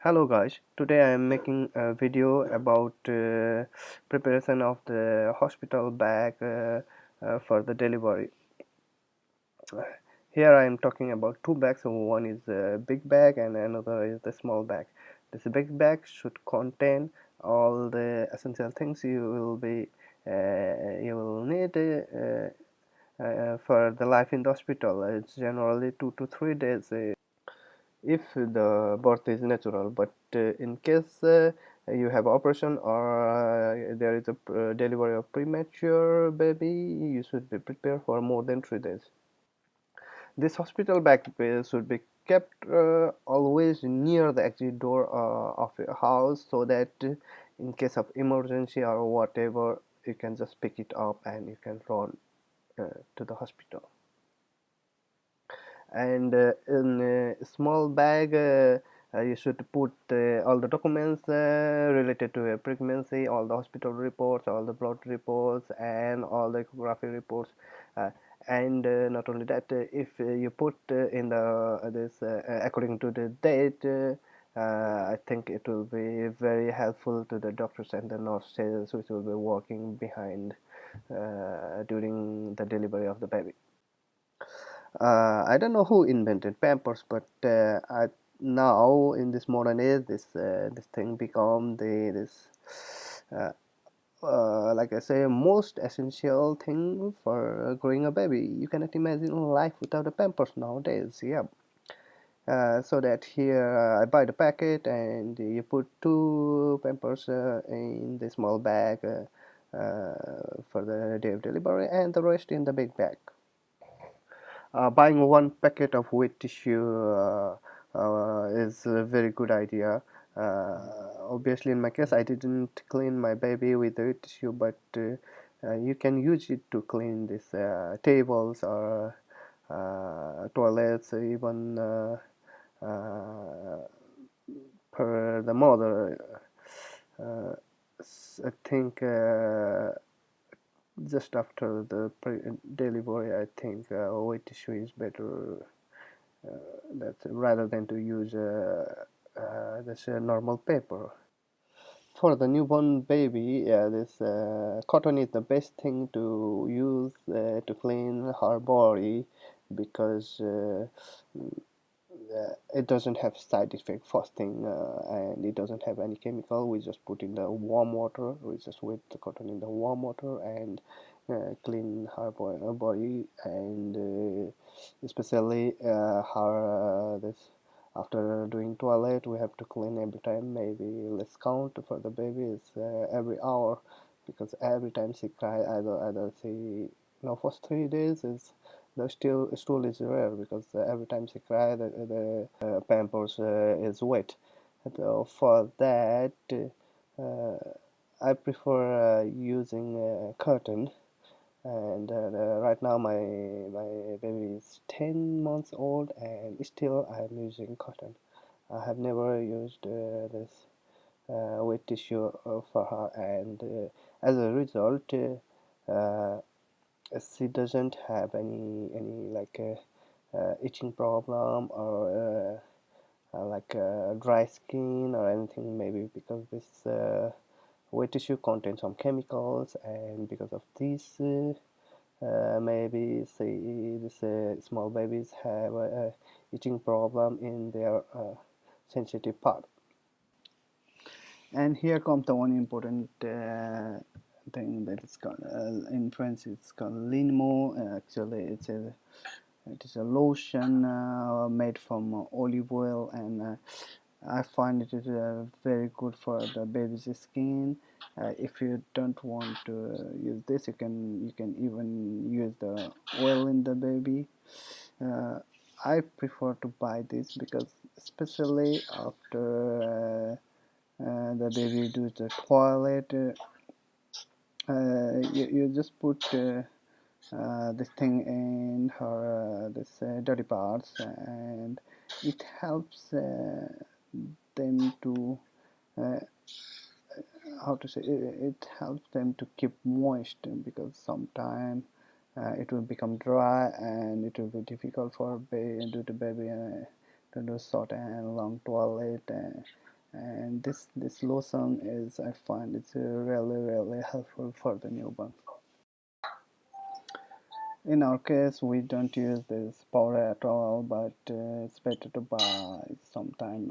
Hello guys, today I am making a video about preparation of the hospital bag for the delivery. Here I am talking about two bags. So one is a big bag and another is the small bag. This big bag should contain all the essential things you will need for the life in the hospital. It's generally 2 to 3 days. If the birth is natural, but in case you have operation or there is a delivery of premature baby, you should be prepared for more than 3 days. This hospital bag should be kept always near the exit door of your house, so that in case of emergency or whatever, you can just pick it up and you can run to the hospital. And in a small bag you should put all the documents related to a pregnancy, all the hospital reports, all the blood reports, and all the ecography reports. And not only that, if you put in the this according to the date, I think it will be very helpful to the doctors and the nurses which will be working behind during the delivery of the baby. I don't know who invented Pampers, but now in this modern age, this thing become this uh, like I say, most essential thing for growing a baby. You cannot imagine life without a Pampers nowadays. Yeah. So that here I buy the packet and you put two Pampers in the small bag for the day of delivery, and the rest in the big bag. Buying one packet of wet tissue is a very good idea. Obviously, in my case, I didn't clean my baby with the wet tissue, but you can use it to clean these tables or toilets, even per the mother. Uh, I think just after the delivery, I think wet tissue is better that rather than to use this normal paper. For the newborn baby, this cotton is the best thing to use to clean her body, because it doesn't have side effect first thing, and it doesn't have any chemical. We just put in the warm water, we just wet the cotton in the warm water and clean her body, and especially her this after doing toilet, we have to clean every time. Maybe let's count for the babies every hour, because every time she cry, either she, first 3 days is the stool is rare, because every time she cry, the pampers is wet. So for that, uh, I prefer using cotton. And right now my baby is 10 months old, and still I'm using cotton. I have never used this wet tissue for her, and as a result, she doesn't have any like itching problem, or like dry skin or anything, maybe because this wet tissue contains some chemicals, and because of this maybe see this small babies have a itching problem in their sensitive part. And here comes the one important thing that is called in French it's called linimo. Actually it is a lotion made from olive oil, and I find it is very good for the baby's skin. If you don't want to use this, you can even use the oil in the baby. uh, I prefer to buy this because, especially after the baby does the toilet, you just put this thing in her this dirty parts, and it helps them to uh, how to say it helps them to keep moist, because sometimes it will become dry and it will be difficult for baby to do short and long toilet, and this lotion is, I find it's really helpful for the newborn. In our case, we don't use this powder at all, but it's better to buy sometime,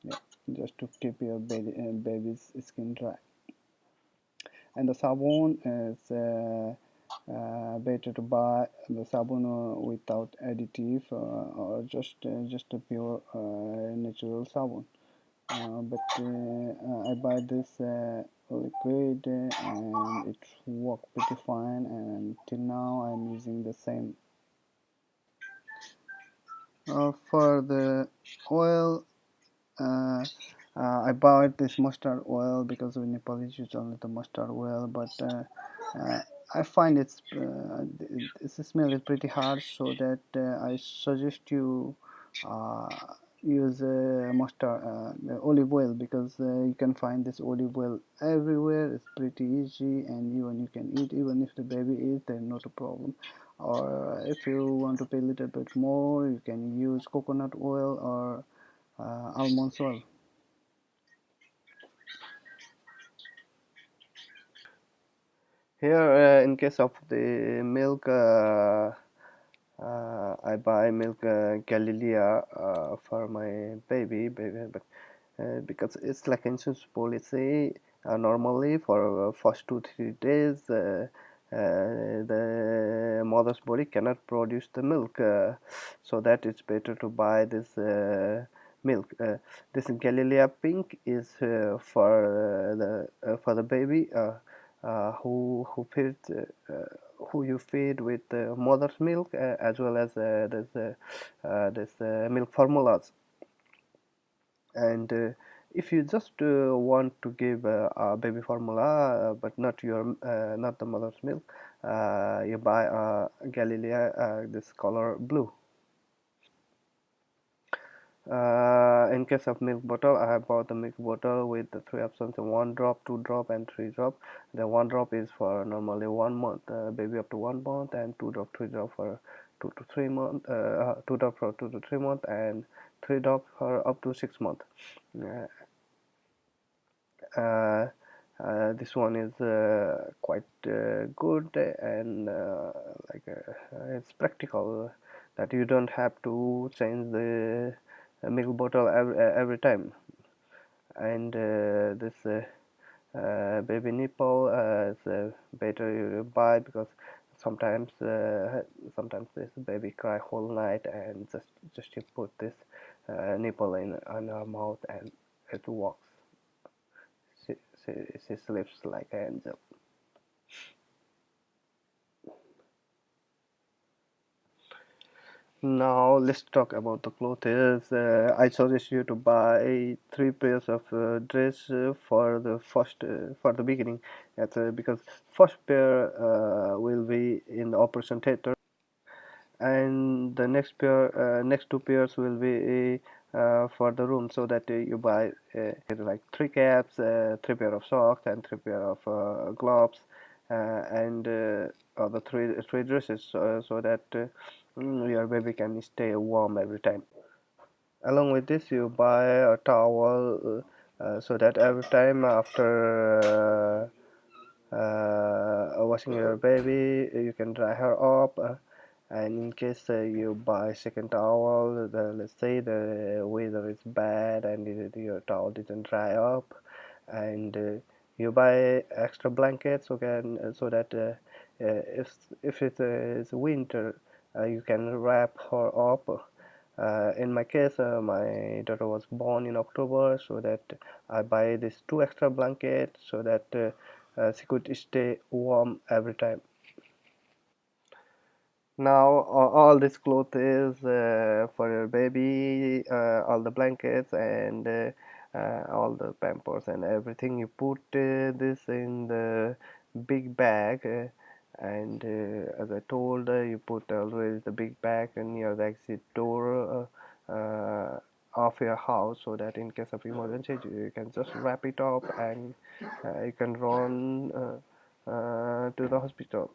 yeah, just to keep your baby's skin dry. And the sabun is better to buy the sabun without additive, or just a pure natural sabun. But I buy this liquid, and it works pretty fine, and till now I'm using the same. For the oil, uh, I bought this mustard oil because we Nepalis use only the mustard oil, but uh, I find its smell is pretty harsh, so that I suggest you uh, use mustard olive oil, because you can find this olive oil everywhere. It's pretty easy, and even you can eat, even if the baby eats, there's not a problem. Or if you want to pay a little bit more, you can use coconut oil or almond oil. Here, in case of the milk, I buy milk Galilea for my baby, but because it's like insurance policy. Normally, for first 2 3 days, the mother's body cannot produce the milk, so that it's better to buy this milk. This Galilea Pink is for the baby who feeds who you feed with mother's milk, as well as this milk formulas. And if you just want to give a baby formula, but not the mother's milk, you buy Galilea, this color blue. In case of milk bottle, I have bought the milk bottle with the three options: one drop, two drop, and three drop. The one drop is for normally 1 month, baby up to 1 month, and two drop, three drop for 2 to 3 months, two drop for 2 to 3 months, and three drop for up to 6 months. Uh, uh, this one is quite good, and it's practical, that you don't have to change the milk bottle every time. And this baby nipple is better you buy, because sometimes sometimes this baby cry whole night, and just you put this nipple in on her mouth, and it works. she, she, she sleeps like an angel. Now let's talk about the clothes. I suggest you to buy three pairs of dress for the beginning. That's because first pair will be in the operation theater, and the next two pairs will be for the room, so that you buy like three caps, three pair of socks, and three pair of gloves, and other three dresses, so that your baby can stay warm every time. Along with this, you buy a towel, so that every time after washing your baby, you can dry her up. And in case you buy second towel, let's say the weather is bad, and your towel didn't dry up, and you buy extra blankets, so that if it is winter, you can wrap her up. In my case, my daughter was born in October, so that I buy these two extra blankets, so that she could stay warm every time. Now all this cloth is for your baby, all the blankets, and all the pampers and everything. You put this in the big bag, and as I told, you put always the big bag near the exit door of your house, so that in case of emergency, you can just wrap it up, and you can run to the hospital.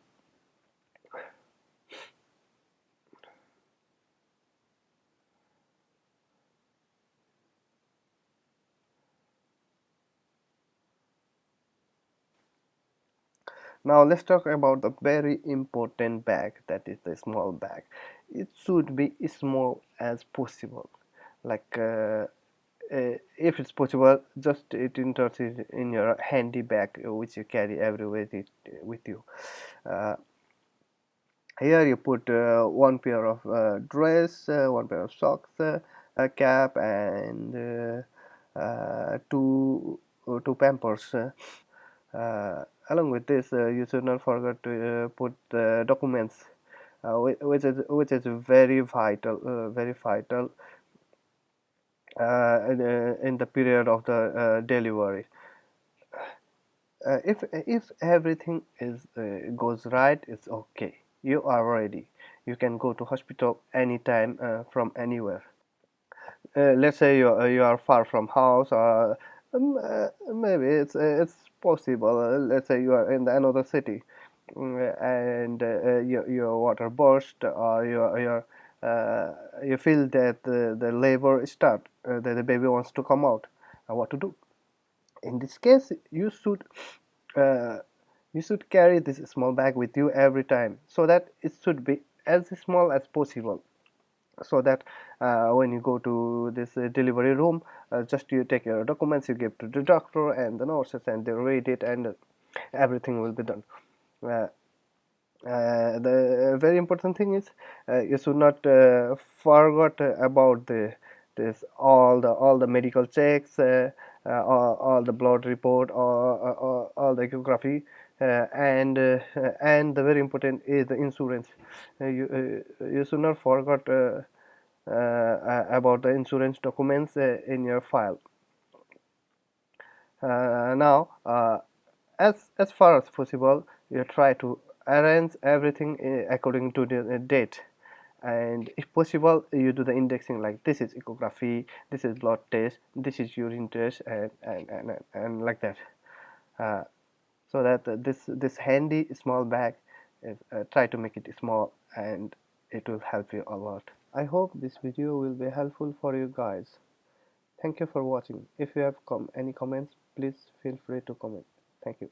Now let's talk about the very important bag, that is the small bag. It should be small as possible. Like if it's possible, just it enters it in your handy bag, which you carry everywhere with you. Uh, Here you put one pair of dress, one pair of socks, a cap, and two pampers. Along with this, you should not forget to put the documents, which is very vital in the period of the delivery. If everything is goes right, it's okay. You are ready. You can go to hospital anytime from anywhere. Let's say you are far from house, or maybe it's possible. Let's say you are in another city, and your water burst, or you feel that the labor start, that the baby wants to come out. What to do? In this case, uh, you should carry this small bag with you every time, so that it should be as small as possible, so that when you go to this delivery room, just you take your documents, you give to the doctor and the nurses, and they read it, and everything will be done. uh, the very important thing is, you should not forget about this all the medical checks, all the blood report, or all the echography, and the very important is the insurance. You should not forget about the insurance documents in your file. Now, as far as possible, you try to arrange everything according to the date, and if possible, you do the indexing, like this is echography, this is blood test, this is urine test, and like that. uh, so that this handy small bag is, try to make it small, and it will help you a lot. I hope this video will be helpful for you guys. Thank you for watching. If you have any comments, please feel free to comment. Thank you.